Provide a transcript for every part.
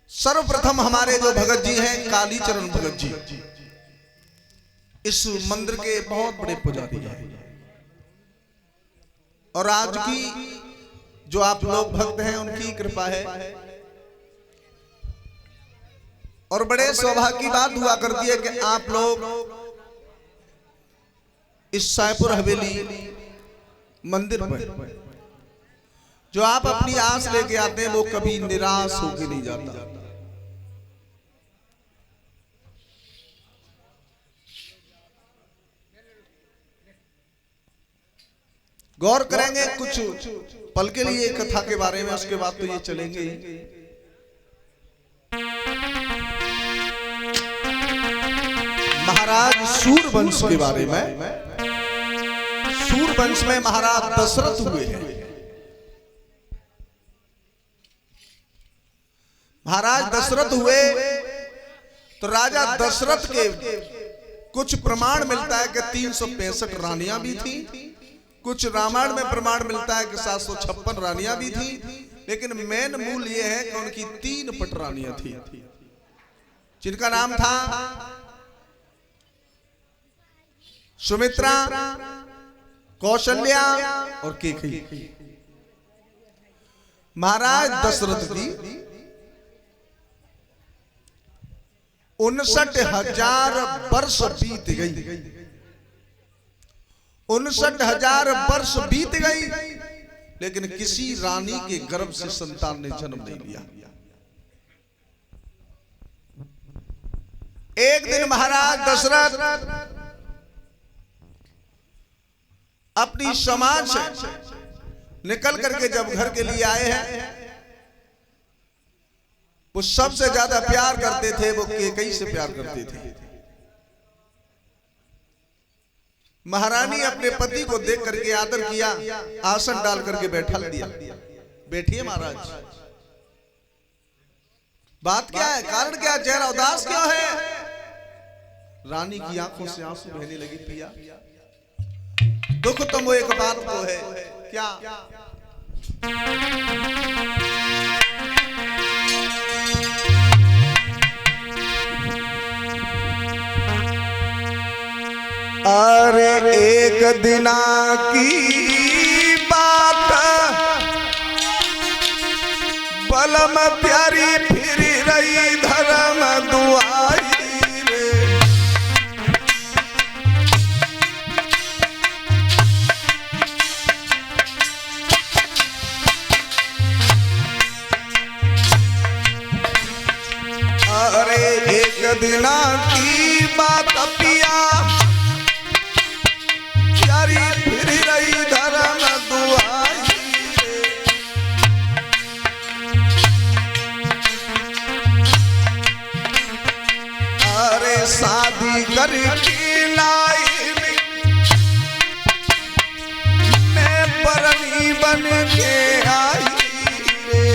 सर्वप्रथम हमारे जो भगत जी हैं कालीचरण भगत जी, इस मंदिर के बहुत बड़े पुजारी हैं। और आज की जो आप लोग भक्त हैं उनकी कृपा है। और बड़े सौभाग्य की बात हुआ करती है कि आप लोग इस सायपुर हवेली मंदिर में जो आप अपनी आस लेके आते हैं वो कभी निराश होके नहीं जाता। गौर करेंगे कुछ पल के लिए कथा के बारे में, उसके बाद तो ये चलेंगे ही। महाराज सूरवंश के बारे में, सूरवंश में महाराज दशरथ हुए हैं। महाराज दशरथ हुए तो राजा दशरथ के कुछ प्रमाण मिलता है कि 365 रानियां भी थी, कुछ रामायण में प्रमाण मिलता है कि 756 रानियां भी थी, लेकिन मेन मूल यह है कि उनकी 3 पटरानियां थी, जिनका नाम था सुमित्रा, कौशल्या और केकई। महाराज दशरथ की 59,000 वर्ष बीत गई, 59,000 वर्ष बीत गई, लेकिन किसी रानी के गर्भ से संतान ने जन्म नहीं लिया। एक दिन महाराज दशरथ अपनी समाज से निकल करके जब घर के लिए आए हैं, वो सबसे ज्यादा प्यार करते थे, वो केकई से प्यार करते थे। महारानी अपने पति को देख करके आदर किया, आसन डाल करके बैठा दिया। बैठिए महाराज। बात क्या है, कारण क्या, चेहरा उदास क्यों है? रानी की आंखों से आंसू बहने लगी। पिया दुख तो वो एक बात को है, क्या? अरे एक दिना की बात, बलम प्यारी फिर रही धर्म दुआई रे। अरे एक दिना की बात पिया फिर रही धर्म दुआई रे। अरे शादी करके लाई मैं परनी बन के आई रे।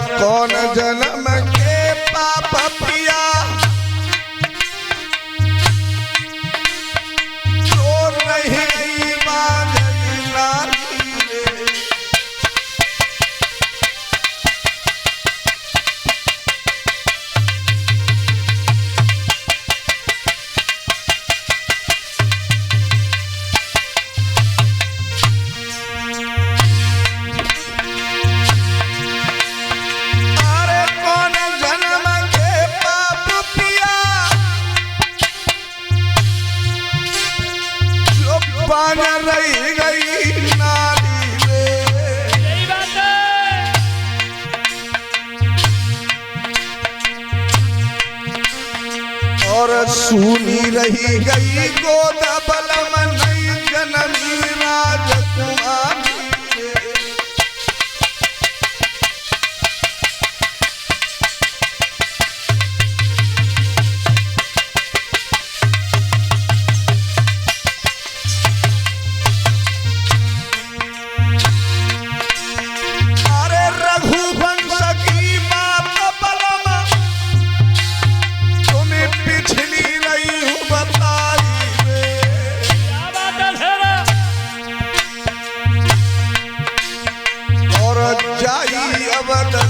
कौन जन्म के पाप पिया जो नहीं बांधनी नारी रे। रही गई नारी रे। यही बात है। और सुनी रही गई गोद बलम नहीं जननी राजकुमारी।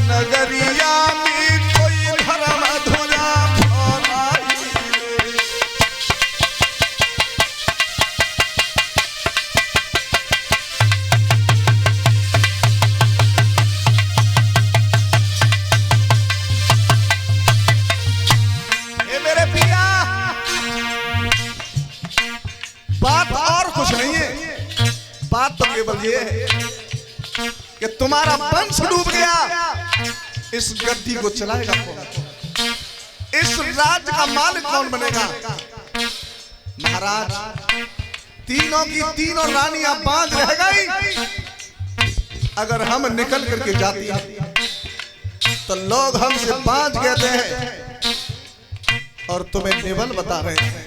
नगरिया में कोई धर्म धुरा फहराई। ए मेरे पिया, बात और कुछ नहीं है, बात तो केवल ये है कि तुम्हारा वंश डूब गया, इस गद्दी को चलाएगा कौन? इस राज्य का मालिक कौन बनेगा? महाराज, तीनों की तीनों रानियां बांझ रह गई। अगर हम निकल करके जाती तो लोग हमसे बांझ कहते हैं और तुम्हें नेवल बता रहे हैं।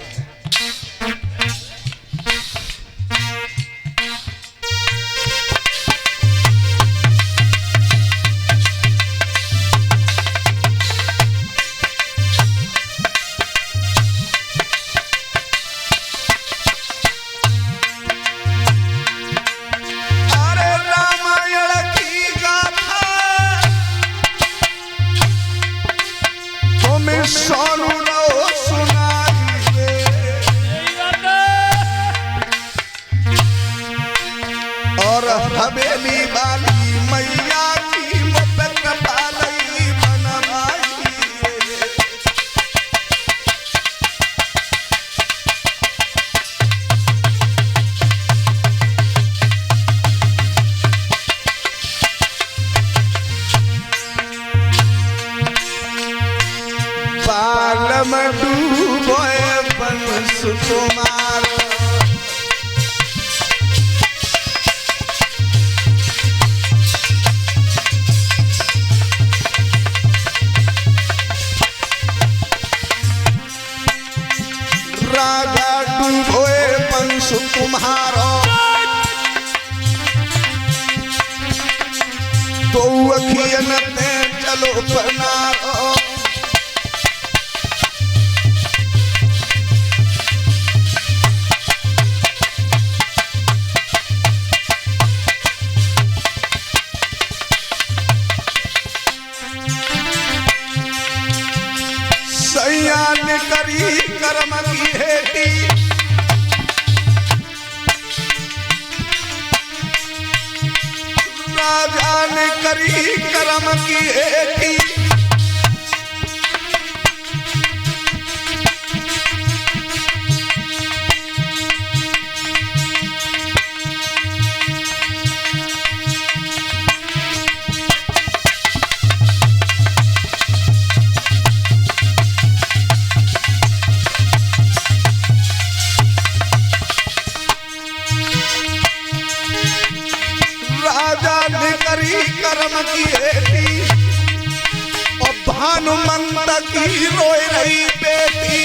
हवेली वाली मैया की मोहब्बत पालई बनवाई। बाल में डूबोए बंस तुम्हारा, राजा डूबोए वंश तुम्हारो, तो अखियन ते चलो बनारो। सयान करी कर्म की हेटी, राजा ने करी कर्म की हेटी। कर्म की हेटी और भानुमंत की रोए रही बेटी।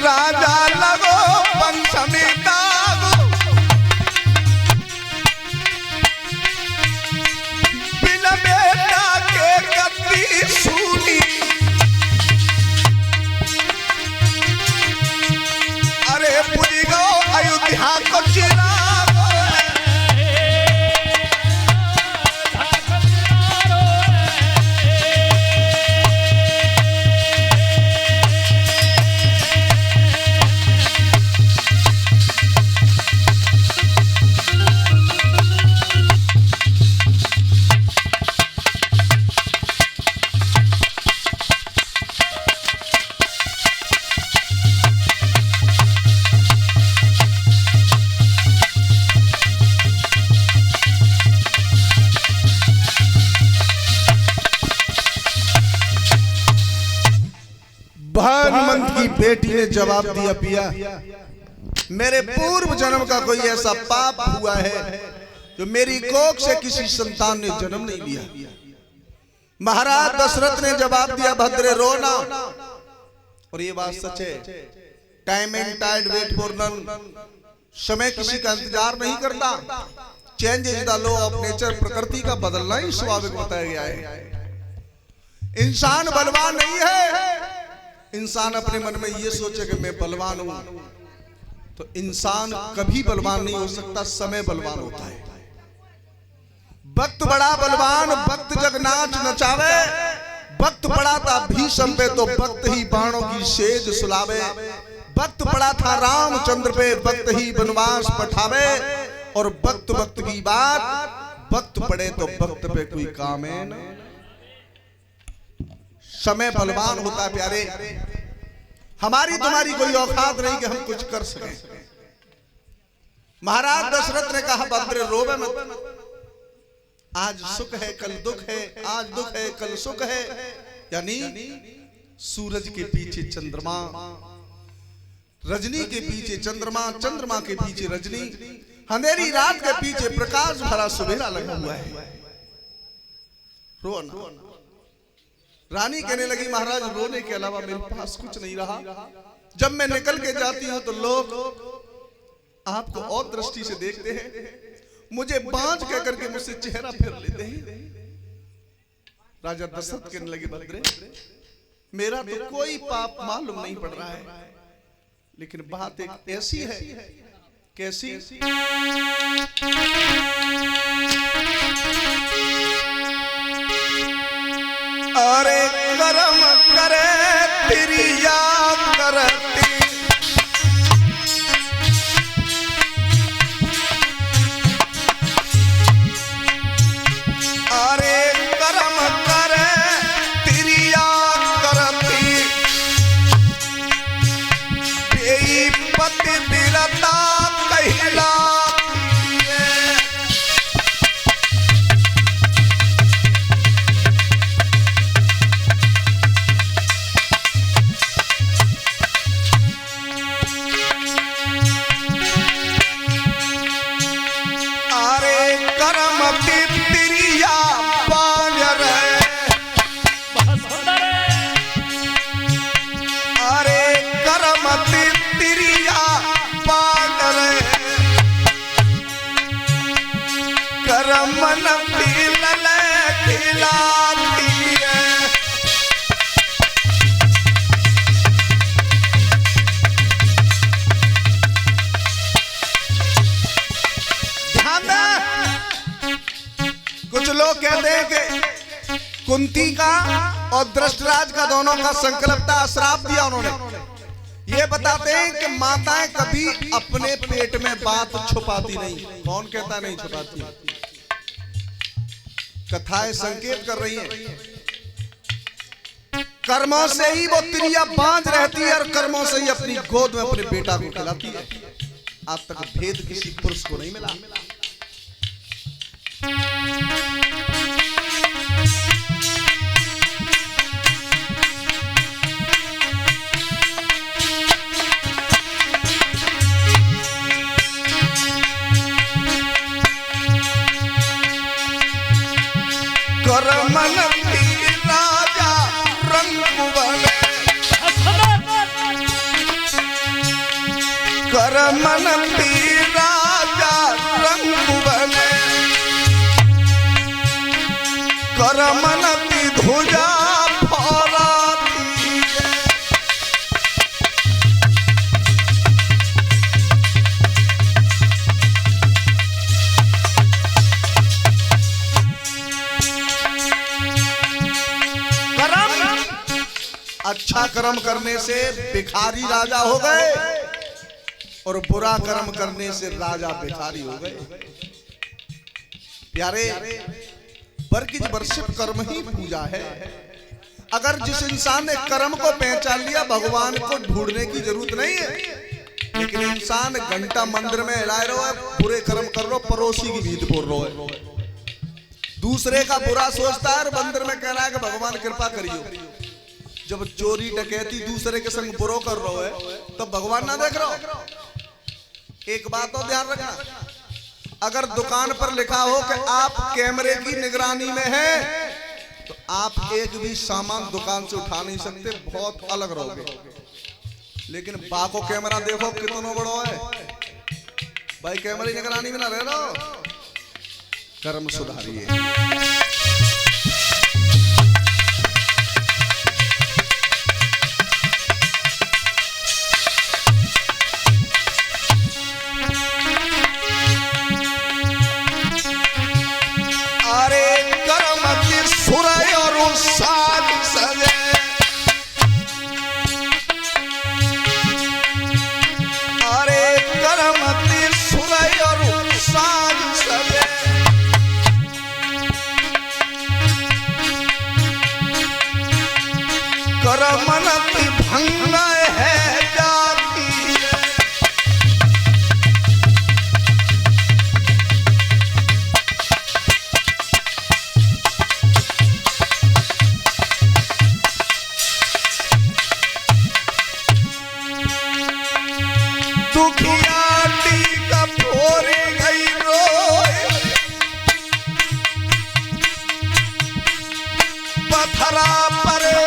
राजा लगो वंश में दाग, बेटा के गद्दी सूनी। अरे पूरी गो अयोध्या को चिराग, की बेटी ने जवाब दिया, पिया मेरे पूर्व जन्म का कोई ऐसा पाप हुआ है जो मेरी कोख से किसी संतान ने जन्म नहीं लिया। महाराज दशरथ ने जवाब दिया, भद्रे रोना। और ये बात सच है, time and tide wait for none, समय किसी का इंतजार नहीं करता। Change is the law of nature, प्रकृति का बदलना ही स्वाभाविक बताया गया है। इंसान बलवान नहीं है। इंसान अपने मन में ये सोचे कि मैं बलवान हूं, तो इंसान कभी बलवान नहीं हो सकता, समय बलवान होता है। वक्त बड़ा बलवान, वक्त जग नाच नचावे। वक्त पड़ा था भीषम पे तो वक्त ही बाणों की सेज सुलावे। वक्त पड़ा था रामचंद्र पे, वक्त ही वनवास पठावे। और वक्त वक्त की बात, वक्त पड़े तो वक्त पे कोई काम है न। समय बलवान होता है प्यारे। हमारी तुम्हारी कोई औकात नहीं कि हम कुछ कर सकें। महाराज दशरथ ने कहा, भद्रे रोवे मत, आज सुख है कल दुख है, आज दुख है कल सुख है। यानी सूरज के पीछे चंद्रमा, रजनी के पीछे चंद्रमा, चंद्रमा के पीछे रजनी, अंधेरी रात के पीछे प्रकाश भरा सुबेरा लगा हुआ है। रोना। रानी कहने लगी, महाराज रोने के अलावा मेरे पास कुछ नहीं रहा। जब मैं निकल के जाती हूं तो लोग आपको और दृष्टि से देखते हैं, मुझे बांझ कह करके मुझसे चेहरा फेर लेते हैं। राजा दशरथ कहने लगे, भद्रे मेरा तो कोई पाप मालूम नहीं पड़ रहा है, लेकिन बात एक ऐसी है। कैसी? अरे कर्म करे तेरी या करती, अरे कर्म करे तेरी या करती, बेई पति बिरता कहला। कुछ लोग कहते हैं कि कुंती का और दृष्टराज का दोनों का संकल्प था, श्राप दिया उन्होंने। ये बताते हैं कि माताएं कभी अपने पेट में बात छुपाती नहीं। कौन कहता नहीं छुपाती? कथाएं संकेत कर रही हैं। कर्मों से ही वो तिरिया बांझ रहती है और कर्मों से ही अपनी गोद में अपने बेटा को खिलाती है। आज तक भेद किसी पुरुष को नहीं मिला। करमन राजा रंग बने, करमन राजा रंग बने, करमन ध्वजा फहराती है। अच्छा कर्म करने से भिखारी राजा हो गए और बुरा कर्म करने से राजा भिखारी हो गए। प्यारे, वर्गिज वर्षित कर्म ही पूजा है। अगर जिस इंसान ने कर्म को पहचान लिया, भगवान को ढूंढने की जरूरत नहीं है। लेकिन इंसान घंटा मंदिर में हिलाए रहो, बुरे कर्म कर रो, पड़ोसी की भीत बोल रहो है, दूसरे का बुरा सोचता है और मंदिर में कह रहा है कि भगवान कृपा करियो। जब चोरी डकैती दूसरे के संग बुरो कर रहे हो है तब भगवान ना देख रहे हो। एक बात और ध्यान रखना, अगर दुकान पर लिखा हो कि आप कैमरे की निगरानी में हैं तो आप एक भी सामान दुकान से उठा नहीं सकते, बहुत अलग रहोगे। लेकिन बाको कैमरा देखो कितना बड़ा है भाई, कैमरे की निगरानी में ना रह रहो। कर्म सुधारिए। करमनति भंग है जाती दुखियाटी का फोरी गई रोए पथरा परे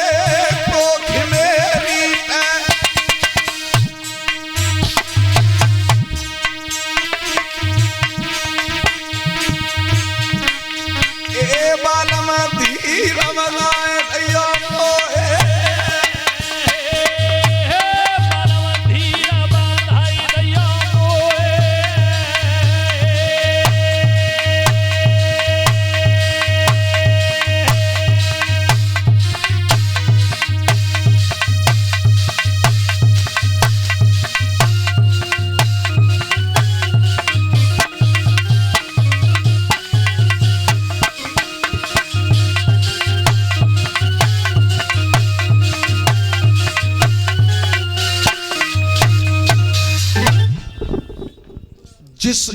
जिस